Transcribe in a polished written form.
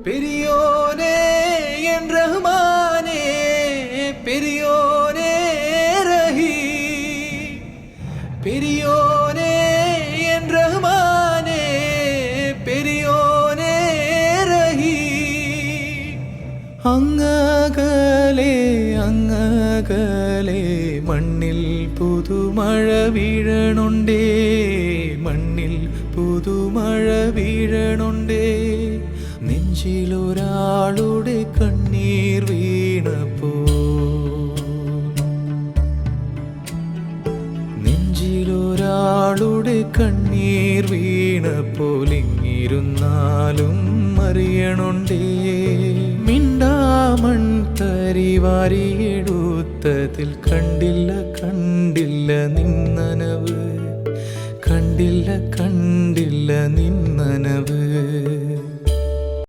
பெரியோனே என் ரஹ்மானே, பெரியோனே ரஹீ, பெரியோனே என் ரஹ்மானே, பெரியோனே ரஹீ. അങ്ങകലെ അങ്ങകലെ മണ്ണിൽ പുതുമഴ വീഴണുണ്ടേ, മണ്ണിൽ പുതുമഴ വീഴണുണ്ടേ. നെഞ്ചിലൊരാളുടെ കണ്ണീർ വീണപ്പോ, നെഞ്ചിലൊരാളുടെ കണ്ണീർ വീണപ്പോൾ ഇങ്ങിരുന്നാലും അറിയണുണ്ടേ. മിണ്ടാമൺ തരിവാരിയെടുത്തതിൽ കണ്ടില്ല കണ്ടില്ല നിന്നനവ്, കണ്ടില്ല കണ്ടില്ല നിന്നനവ്.